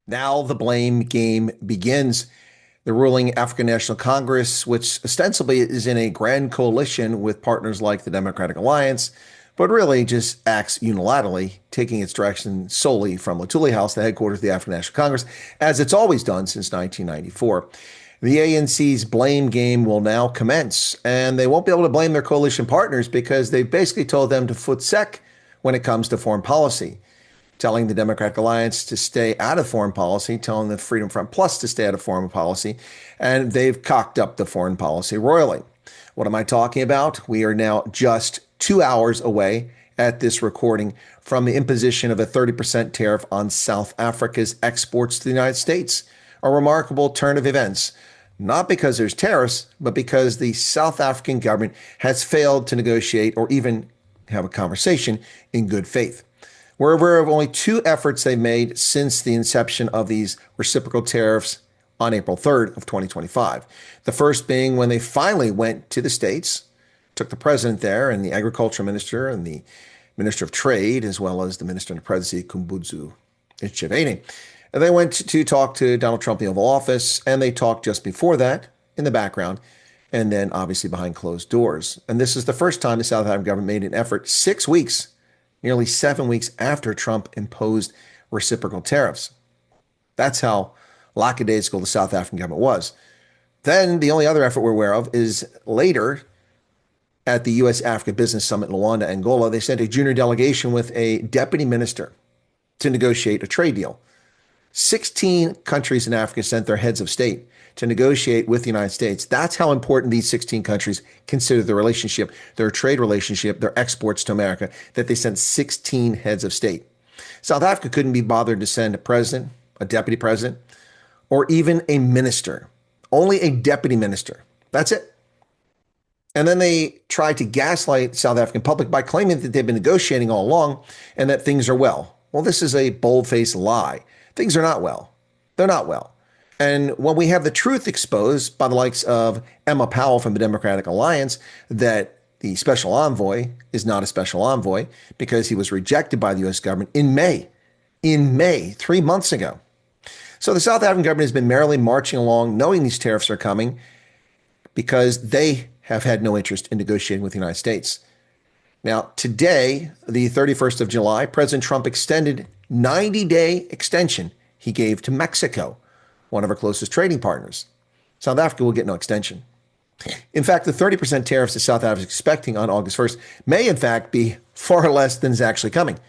Now the blame game begins. The ruling African National Congress, which ostensibly is in a grand coalition with partners like the Democratic Alliance, but really just acts unilaterally, taking its direction solely from Latuli House, the headquarters of the African National Congress, as it's always done since 1994. The ANC's blame game will now commence, and they won't be able to blame their coalition partners because they've basically told them to foot sec when it comes to foreign policy, telling the Democratic Alliance to stay out of foreign policy, telling the Freedom Front Plus to stay out of foreign policy, and they've cocked up the foreign policy royally. What am I talking about? We are now just 2 hours away at this recording from the imposition of a 30% tariff on South Africa's exports to the United States. A remarkable turn of events, not because there's tariffs, but because the South African government has failed to negotiate or even have a conversation in good faith. We're aware of only two efforts they've made since the inception of these reciprocal tariffs on April 3rd of 2025. The first being when they finally went to the States, took the president there and the agriculture minister and the minister of trade, as well as the minister in the presidency, Kumbudzu Icheveni. And they went to talk to Donald Trump in the Oval Office, and they talked just before that in the background, and then obviously behind closed doors. And this is the first time the South African government made an effort 6 weeks, nearly 7 weeks after Trump imposed reciprocal tariffs. That's how lackadaisical the South African government was. Then the only other effort we're aware of is later at the U.S.-Africa Business Summit in Luanda, Angola. They sent a junior delegation with a deputy minister to negotiate a trade deal. 16 countries in Africa sent their heads of state to negotiate with the United States. That's how important these 16 countries consider their relationship, their trade relationship, their exports to America, that they sent 16 heads of state. South Africa couldn't be bothered to send a president, a deputy president, or even a minister. Only a deputy minister. That's it. And then they tried to gaslight the South African public by claiming that they've been negotiating all along and that things are well. Well, this is a bold-faced lie. Things are not well. They're not well. And when we have the truth exposed by the likes of Emma Powell from the Democratic Alliance, that the special envoy is not a special envoy because he was rejected by the U.S. government in May, 3 months ago. So the South African government has been merrily marching along, knowing these tariffs are coming, because they have had no interest in negotiating with the United States. Now, today, the 31st of July, President Trump extended 90-day extension he gave to Mexico, one of our closest trading partners. South Africa will get no extension. In fact, the 30% tariffs that South Africa is expecting on August 1st may, in fact, be far less than is actually coming.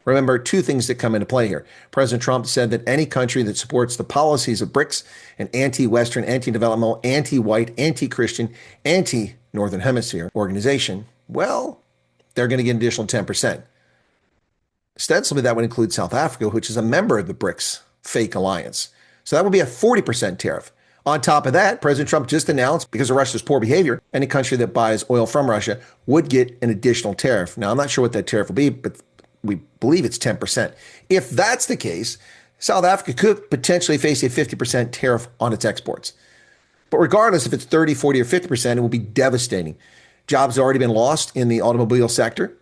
Remember, two things that come into play here. President Trump said that any country that supports the policies of BRICS, an anti-Western, anti-developmental, anti-white, anti-Christian, anti-Northern Hemisphere organization, well, they're going to get an additional 10%. Ostensibly, that would include South Africa, which is a member of the BRICS fake alliance. So that would be a 40% tariff. On top of that, President Trump just announced, because of Russia's poor behavior, any country that buys oil from Russia would get an additional tariff. Now, I'm not sure what that tariff will be, but we believe it's 10%. If that's the case, South Africa could potentially face a 50% tariff on its exports. But regardless if it's 30, 40, or 50%, it will be devastating. Jobs have already been lost in the automobile sector.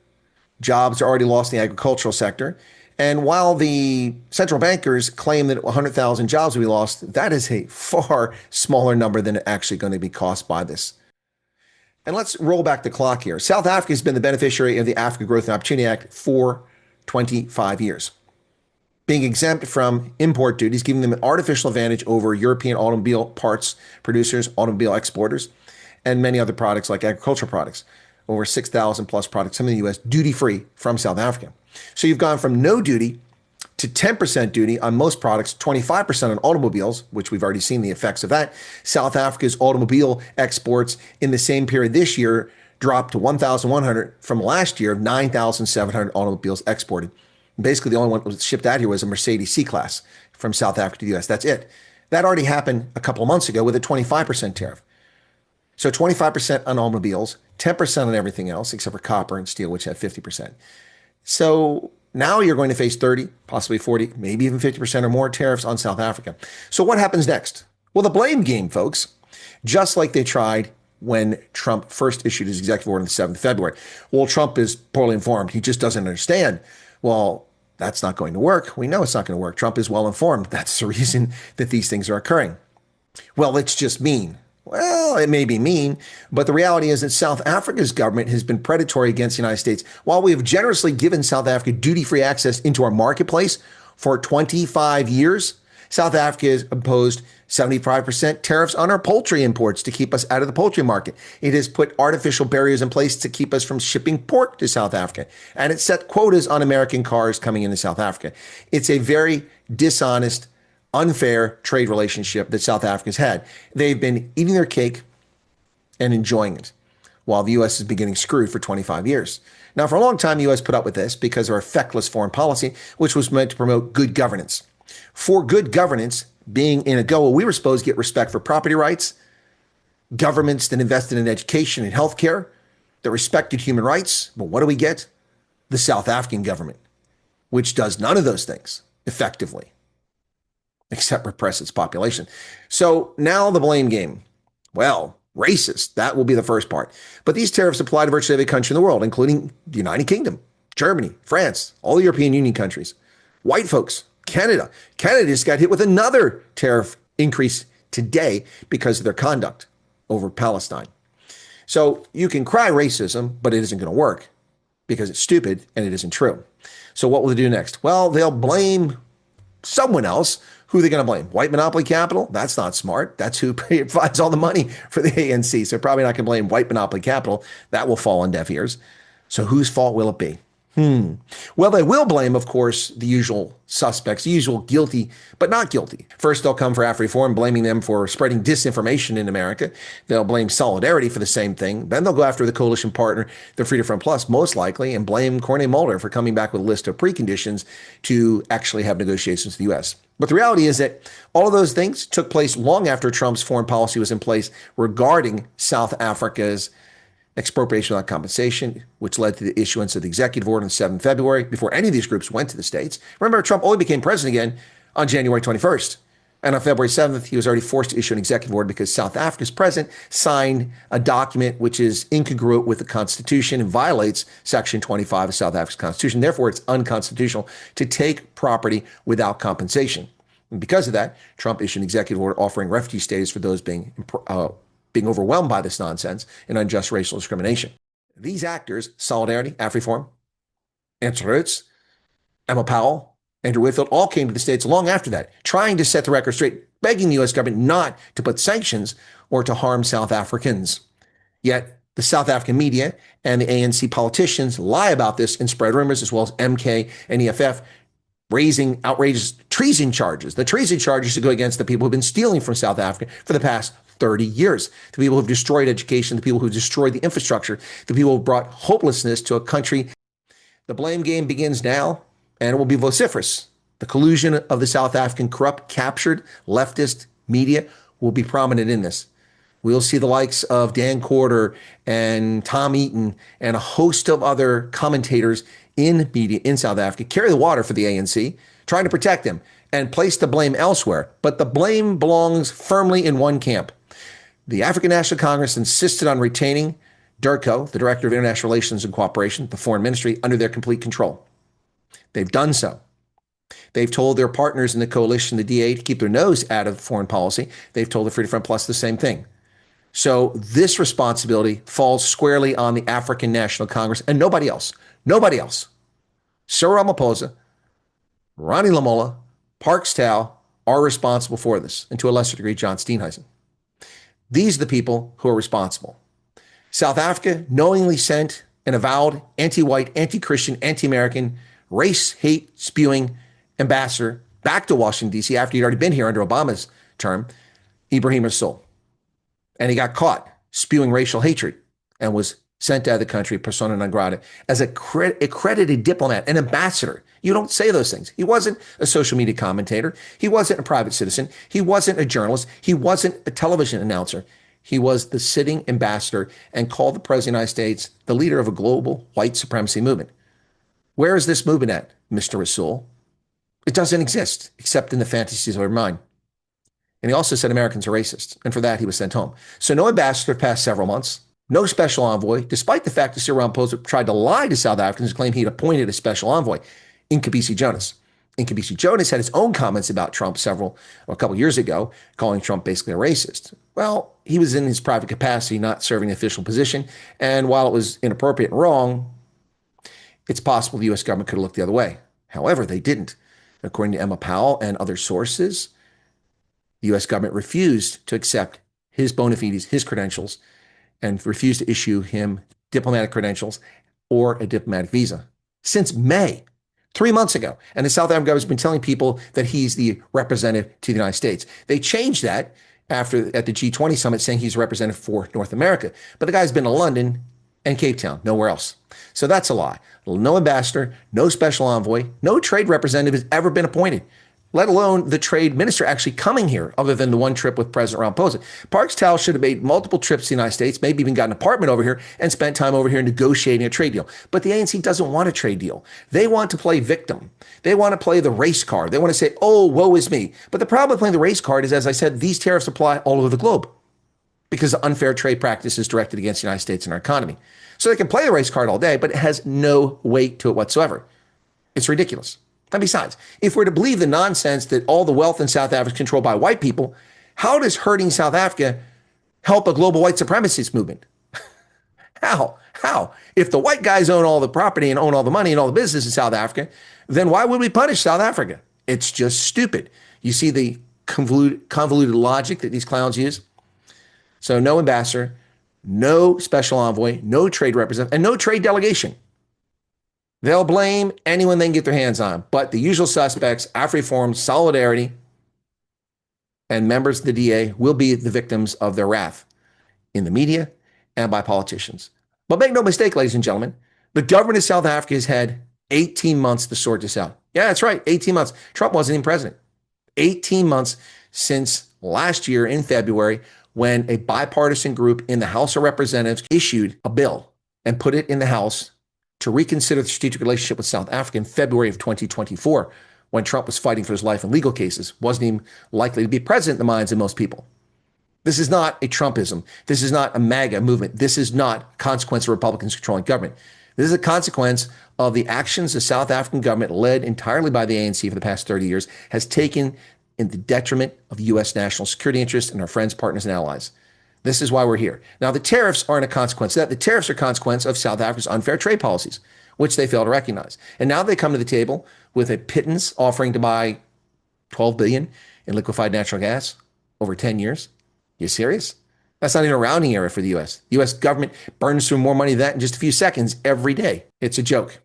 Jobs are already lost in the agricultural sector. And while the central bankers claim that 100,000 jobs will be lost, that is a far smaller number than actually going to be cost by this. And let's roll back the clock here. South Africa has been the beneficiary of the Africa Growth and Opportunity Act for 25 years. Being exempt from import duties, giving them an artificial advantage over European automobile parts producers, automobile exporters, and many other products like agricultural products. Over 6,000 plus products, some in the U.S., duty-free from South Africa. So you've gone from no duty to 10% duty on most products, 25% on automobiles, which we've already seen the effects of that. South Africa's automobile exports in the same period this year dropped to 1,100 from last year of 9,700 automobiles exported. Basically, the only one that was shipped out here was a Mercedes C-Class from South Africa to the U.S. That's it. That already happened a couple of months ago with a 25% tariff. So 25% on automobiles, 10% on everything else, except for copper and steel, which had 50%. So now you're going to face 30, possibly 40, maybe even 50% or more tariffs on South Africa. So what happens next? Well, the blame game, folks, just like they tried when Trump first issued his executive order on the 7th of February. Well, Trump is poorly informed. He just doesn't understand. Well, That's not going to work. We know it's not going to work. Trump is well informed. That's the reason that these things are occurring. Well, it's just mean. Well, it may be mean, but the reality is that South Africa's government has been predatory against the United States. While we have generously given South Africa duty-free access into our marketplace for 25 years, South Africa has imposed 75% tariffs on our poultry imports to keep us out of the poultry market. It has put artificial barriers in place to keep us from shipping pork to South Africa. And it set quotas on American cars coming into South Africa. It's a very dishonest, unfair trade relationship that South Africa's had. They've been eating their cake and enjoying it, while the U.S. has been getting screwed for 25 years. Now, for a long time, the U.S. put up with this because of our feckless foreign policy, which was meant to promote good governance. For good governance, being in a goal, we were supposed to get respect for property rights, governments that invested in education and healthcare, that respected human rights. But what do we get? The South African government, which does none of those things effectively, except repress its population. So now the blame game. Well, racist, that will be the first part. But these tariffs apply to virtually every country in the world, including the United Kingdom, Germany, France, all the European Union countries, white folks, Canada. Canada just got hit with another tariff increase today because of their conduct over Palestine. So you can cry racism, but it isn't going to work because it's stupid and it isn't true. So what will they do next? Well, they'll blame someone else. Who are they going to blame? White monopoly capital? That's not smart. That's who provides all the money for the ANC. So probably not going to blame white monopoly capital. That will fall on deaf ears. So whose fault will it be? Well, they will blame, of course, the usual suspects, the usual guilty, but not guilty. First, they'll come for AfriForum, blaming them for spreading disinformation in America. They'll blame Solidarity for the same thing. Then they'll go after the coalition partner, the Freedom Front Plus, most likely, and blame Cornyn Mulder for coming back with a list of preconditions to actually have negotiations with the U.S. But the reality is that all of those things took place long after Trump's foreign policy was in place regarding South Africa's expropriation without compensation, which led to the issuance of the executive order on 7 February before any of these groups went to the States. Remember, Trump only became president again on January 21st. And on February 7th, he was already forced to issue an executive order because South Africa's president signed a document which is incongruent with the Constitution and violates Section 25 of South Africa's Constitution. Therefore, it's unconstitutional to take property without compensation. And because of that, Trump issued an executive order offering refugee status for those being overwhelmed by this nonsense and unjust racial discrimination. These actors, Solidarity, AfriForum, Tariffs, Emma Powell, Andrew Whitfield, all came to the States long after that, trying to set the record straight, begging the U.S. government not to put sanctions or to harm South Africans. Yet the South African media and the ANC politicians lie about this and spread rumors, as well as MK and EFF, raising outrageous treason charges. The treason charges to go against the people who've been stealing from South Africa for the past 30 years. The people who've destroyed education, the people who've destroyed the infrastructure, the people who've brought hopelessness to a country. The blame game begins now, and it will be vociferous. The collusion of the South African corrupt, captured leftist media will be prominent in this. We'll see the likes of Dan Corder and Tom Eaton and a host of other commentators in media in South Africa carry the water for the ANC, trying to protect them and place the blame elsewhere. But the blame belongs firmly in one camp. The African National Congress insisted on retaining DIRCO, the Director of International Relations and Cooperation, the Foreign Ministry, under their complete control. They've done so. They've told their partners in the coalition, the DA, to keep their nose out of foreign policy. They've told the Freedom Front Plus the same thing. So this responsibility falls squarely on the African National Congress and nobody else. Nobody else. Cyril Ramaphosa, Ronnie Lamola, Parks Tao are responsible for this, and to a lesser degree, John Steenhuisen. These are the people who are responsible. South Africa knowingly sent an avowed anti-white, anti-Christian, anti-American, race hate spewing ambassador back to Washington, D.C. after he'd already been here under Obama's term, Ibrahim Rasool. And he got caught spewing racial hatred and was sent out of the country persona non grata as a accredited diplomat, an ambassador. You don't say those things. He wasn't a social media commentator. He wasn't a private citizen. He wasn't a journalist. He wasn't a television announcer. He was the sitting ambassador and called the President of the United States the leader of a global white supremacy movement. Where is this movement at, Mr. Rasool? It doesn't exist except in the fantasies of our mind. And he also said Americans are racist. And for that, he was sent home. So no ambassador past several months. No special envoy, despite the fact that Cyril Ramaphosa tried to lie to South Africans and claim he'd appointed a special envoy. Nkabisi Jonas. Nkabisi Jonas had his own comments about Trump a couple years ago, calling Trump basically a racist. Well, he was in his private capacity, not serving an official position. And while it was inappropriate and wrong, it's possible the U.S. government could have looked the other way. However, they didn't. According to Emma Powell and other sources, the U.S. government refused to accept his bona fides, his credentials, and refused to issue him diplomatic credentials or a diplomatic visa since May, 3 months ago. And the South African government has been telling people that he's the representative to the United States. They changed that at the G20 summit, saying he's a representative for North America. But the guy's been to London and Cape Town, nowhere else. So that's a lie. No ambassador, no special envoy, no trade representative has ever been appointed, let alone the trade minister actually coming here, other than the one trip with President Ramaphosa. Parks Towell should have made multiple trips to the United States, maybe even got an apartment over here and spent time over here negotiating a trade deal. But the ANC doesn't want a trade deal. They want to play victim. They want to play the race card. They want to say, oh, woe is me. But the problem with playing the race card is, as I said, these tariffs apply all over the globe because of unfair trade practices directed against the United States and our economy. So they can play the race card all day, but it has no weight to it whatsoever. It's ridiculous. And besides, if we're to believe the nonsense that all the wealth in South Africa is controlled by white people, how does hurting South Africa help a global white supremacist movement? How? If the white guys own all the property and own all the money and all the business in South Africa, then why would we punish South Africa? It's just stupid. You see the convoluted logic that these clowns use? So no ambassador, no special envoy, no trade representative, and no trade delegation. They'll blame anyone they can get their hands on, but the usual suspects, AfriForum, Solidarity, and members of the DA will be the victims of their wrath in the media and by politicians. But make no mistake, ladies and gentlemen, the government of South Africa has had 18 months to sort this out. Yeah, that's right, 18 months. Trump wasn't even president. 18 months since last year in February, when a bipartisan group in the House of Representatives issued a bill and put it in the House to reconsider the strategic relationship with South Africa in February of 2024, when Trump was fighting for his life in legal cases, wasn't even likely to be president in the minds of most people. This is not a Trumpism. This is not a MAGA movement. This is not a consequence of Republicans controlling government. This is a consequence of the actions the South African government, led entirely by the ANC for the past 30 years, has taken in the detriment of U.S. national security interests and our friends, partners, and allies. This is why we're here. Now, the tariffs aren't a consequence of that. The tariffs are a consequence of South Africa's unfair trade policies, which they fail to recognize. And now they come to the table with a pittance offering to buy $12 billion in liquefied natural gas over 10 years. You serious? That's not even a rounding error for the U.S. The U.S. government burns through more money than that in just a few seconds every day. It's a joke.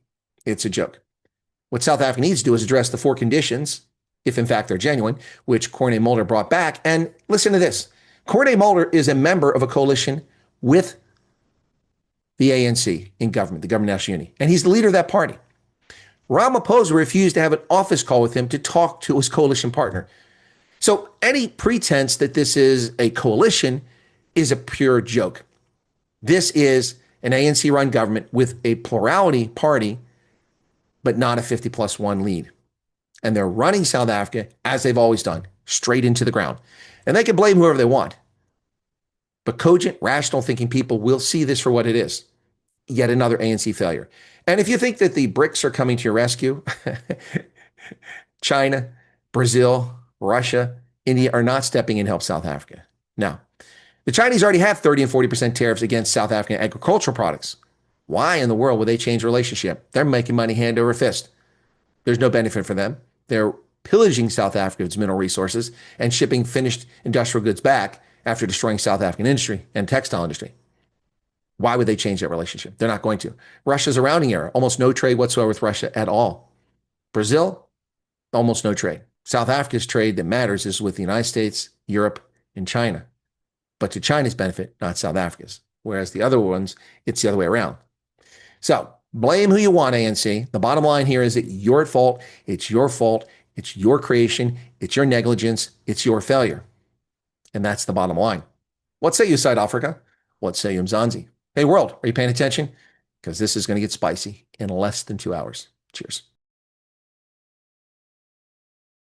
It's a joke. What South Africa needs to do is address the four conditions, if in fact they're genuine, which Corné Mulder brought back. And listen to this. Corné Mulder is a member of a coalition with the ANC in government, the Government of National Unity, and he's the leader of that party. Ramaphosa refused to have an office call with him to talk to his coalition partner. So any pretense that this is a coalition is a pure joke. This is an ANC-run government with a plurality party, but not a 50+1 lead. And they're running South Africa, as they've always done, straight into the ground. And they can blame whoever they want. But cogent, rational thinking people will see this for what it is. Yet another ANC failure. And if you think that the BRICS are coming to your rescue, China, Brazil, Russia, India are not stepping in to help South Africa. Now, the Chinese already have 30 and 40% tariffs against South African agricultural products. Why in the world would they change the relationship? They're making money hand over fist. There's no benefit for them. They're pillaging South Africa of its mineral resources and shipping finished industrial goods back after destroying South African industry and textile industry. Why would they change that relationship? They're not going to. Russia's a rounding error. Almost no trade whatsoever with Russia at all. Brazil, almost no trade. South Africa's trade that matters is with the United States, Europe, and China. But to China's benefit, not South Africa's. Whereas the other ones, it's the other way around. So blame who you want, ANC. The bottom line here is that you're at fault. It's your fault. It's your creation. It's your negligence. It's your failure. And that's the bottom line. What say you, South Africa? What say you, Mzansi? Hey, world, are you paying attention? Because this is going to get spicy in less than 2 hours. Cheers.